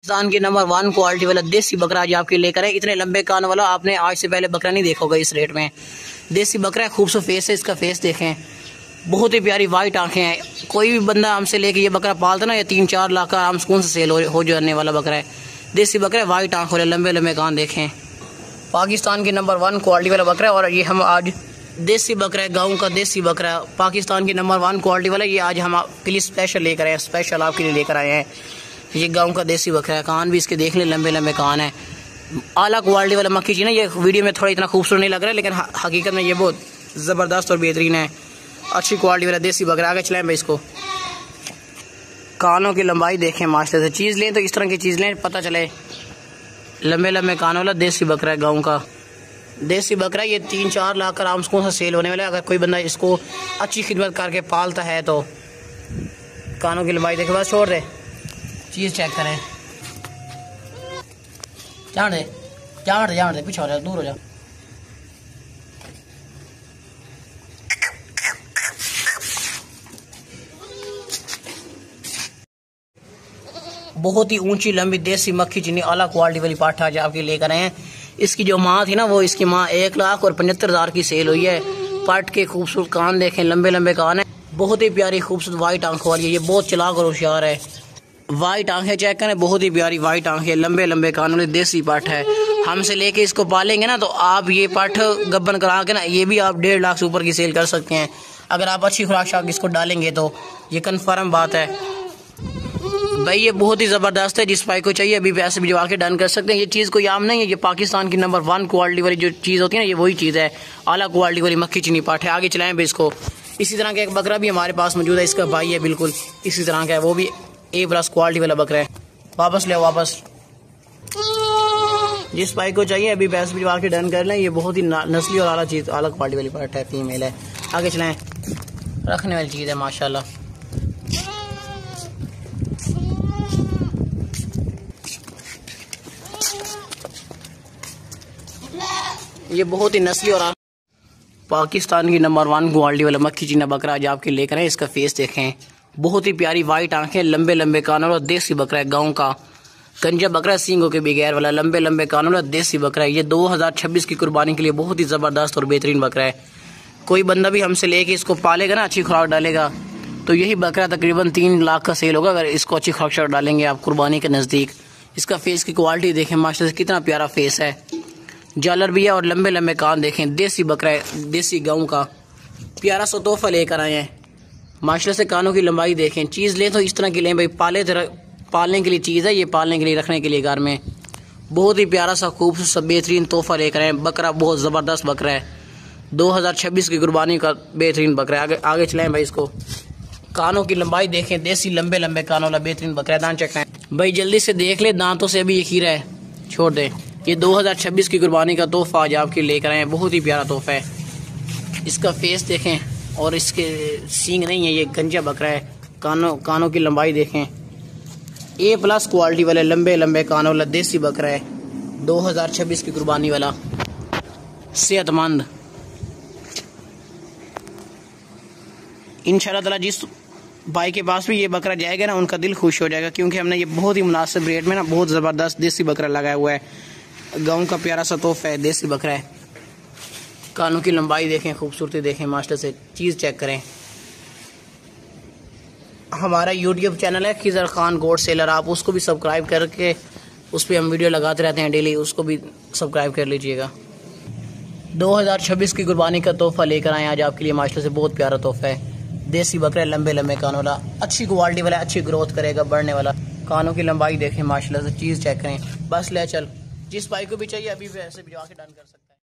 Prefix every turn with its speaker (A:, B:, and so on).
A: पाकिस्तान के number 1 quality वाला देसी बकरा आज आपके लेकर है। इतने लंबे कान वाला आपने आज से पहले बकरा नहीं देखा होगा इस रेट में। देसी बकरा है, खूबसूरत फेस है इसका। फेस देखें, बहुत ही प्यारी वाइट आंखें हैं। कोई भी बंदा हमसे लेके ये बकरा पालता ना, ये 3-4 लाख का आराम सुकून से सेल हो जाने वाला बकरा है। देसी बकरा है, वाइट आंख वाले, लंबे लंबे कान देखें। पाकिस्तान के नंबर 1 क्वालिटी वाला बकरा है। और ये हम आज देसी बकरा है, गाँव का देसी बकरा है, पाकिस्तान के नंबर 1 क्वालिटी वाला। ये आज हम आपके लिए स्पेशल लेकर आए हैं, स्पेशल आपके लिए लेकर आए हैं। ये गांव का देसी बकरा है। कान भी इसके देख लें, लंबे लंबे कान है। आला क्वालिटी वाला मक्खी जी ना, ये वीडियो में थोड़ा इतना खूबसूरत नहीं लग रहा है, लेकिन हकीकत में ये बहुत ज़बरदस्त और बेहतरीन है। अच्छी क्वालिटी वाला देसी बकरा। आगे चलाएं भाई इसको। कानों की लंबाई देखें मास्टर से। चीज़ लें तो इस तरह की चीज़ लें, पता चले। लंबे लंबे कानों वाला देसी बकरा है, गाँव का देसी बकरा। ये 3-4 लाख का आराम सुकून से सेल होने वाला है, अगर कोई बंदा इसको अच्छी खिदमत करके पालता है तो। कानों की लंबाई देखें, बस छोड़ दे, चीज़ चेक करें। जान दे पीछे हो जा, दूर हो जा। बहुत ही ऊंची लंबी देसी मक्खी चीनी आला क्वालिटी वाली पाठा आज आपके लेकर आए हैं। इसकी जो माँ थी ना, वो इसकी माँ 1,75,000 की सेल हुई है। पाठ के खूबसूरत कान देखें, लंबे लंबे कान है। बहुत ही प्यारी खूबसूरत वाइट आंखों वाली है। ये बहुत चलाक और होशियार है। वाइट आंखें चेक करें, बहुत ही प्यारी वाइट आंखें, लंबे लंबे कान वाली देसी पाठ है। हमसे लेके इसको पालेंगे ना, तो आप ये पाठ गब्बन करा के ना, ये भी आप 1.5 लाख से ऊपर की सेल कर सकते हैं, अगर आप अच्छी खुराक शाक इसको डालेंगे तो। ये कन्फर्म बात है भाई। ये बहुत ही ज़बरदस्त है। जिस भाई को चाहिए अभी पैसे भिजवा के डन कर सकते हैं। ये चीज़ कोई आम नहीं है, ये पाकिस्तान की नंबर 1 क्वालिटी वाली जो चीज़ होती है ना, ये वही चीज़ है। आला क्वालिटी वाली मक्खी चीनी पाठ है। आगे चलाएं भाई इसको। इसी तरह का एक बकरा भी हमारे पास मौजूद है, इसका भाई है बिल्कुल इसी तरह का है, वो भी A+ क्वालिटी वाला बकरा है। वापस ले वापस। जिस भाई को चाहिए अभी पैसे भिजवा के डन कर लें। ये बहुत ही नस्ली और आला चीज़, आला क्वालिटी वाली पाठ है, फीमेल है। आगे चलाएं। रखने वाली चीज़ है माशाल्लाह। ये बहुत ही नस्ली और पाकिस्तान की नंबर 1 क्वालिटी वाला मक्खी चीना बकरा आज आपके लेकर है। इसका फेस देखें, बहुत ही प्यारी वाइट आंखें, लंबे लंबे कानों वाला देसी बकरा है, गाँव का गंजा बकरा, सींगों के बगैर वाला, लंबे लंबे कानों वाला देसी बकरा है। ये 2026 की कुर्बानी के लिए बहुत ही ज़बरदस्त और बेहतरीन बकरा है। कोई बंदा भी हमसे लेके इसको पालेगा ना, अच्छी खुराक डालेगा, तो यही बकरा तकरीबन 3 लाख का सेल होगा, अगर इसको अच्छी खुराक शाक डालेंगे आप कुर्बानी के नज़दीक। इसका फेस की क्वालिटी देखें मास्टर से, कितना प्यारा फेस है। जालर भी है और लंबे लंबे कान देखें। देसी बकरा है, देसी गाँव का। प्यारा सा तोहफा लेकर आए हैं माशाल्लाह से। कानों की लंबाई देखें। चीज़ लें तो इस तरह की लें भाई, पालने के लिए चीज़ है ये, पालने के लिए, रखने के लिए घर में। बहुत ही प्यारा सा खूबसूरत सा बेहतरीन तोहफा लेकर आए हैं। बकरा बहुत ज़बरदस्त बकरा है, 2026 की कुर्बानी का बेहतरीन बकरा है। आगे चलाएं भाई इसको। कानों की लंबाई देखें, देसी लंबे लंबे कानों वाला बेहतरीन बकरा है। दांत चेक करें भाई, जल्दी से देख ले, दांतों से अभी खीरा है, छोड़ दें। ये 2026 की कुर्बानी का तोहफा आज आपके लेकर आए हैं। बहुत ही प्यारा तोहफा है। इसका फेस देखें, और इसके सींग नहीं है, ये गंजा बकरा है। कानों की लंबाई देखें। A+ क्वालिटी वाले लंबे लंबे कानों वाला देसी बकरा है, 2026 की कुर्बानी वाला, सेहतमंद। इंशाल्लाह ताला जिस भाई के पास भी ये बकरा जाएगा ना, उनका दिल खुश हो जाएगा, क्योंकि हमने ये बहुत ही मुनासिब रेट में ना, बहुत ज़बरदस्त देसी बकरा लगाया हुआ है। गाँव का प्यारा सा तोहफा है, देसी बकरा है। कानों की लंबाई देखें, खूबसूरती देखें मास्टर से। चीज़ चेक करें। हमारा YouTube चैनल है खिज़र खान गोट सेलर, आप उसको भी सब्सक्राइब करके उस पर हम वीडियो लगाते रहते हैं डेली, उसको भी सब्सक्राइब कर लीजिएगा। 2026 की कुर्बानी का तोहफा लेकर आए आज आपके लिए मास्टर से। बहुत प्यारा तोहफा है, देसी बकरा, लंबे लंबे कानों वाला, अच्छी क्वालिटी वाला, अच्छी ग्रोथ करेगा, बढ़ने वाला। कानों की लंबाई देखें माशाल्लाह से। चीज़ चेक करें। बस ले चल। जिस भाई को भी चाहिए अभी वैसे भिजवा के डन कर सकते हैं।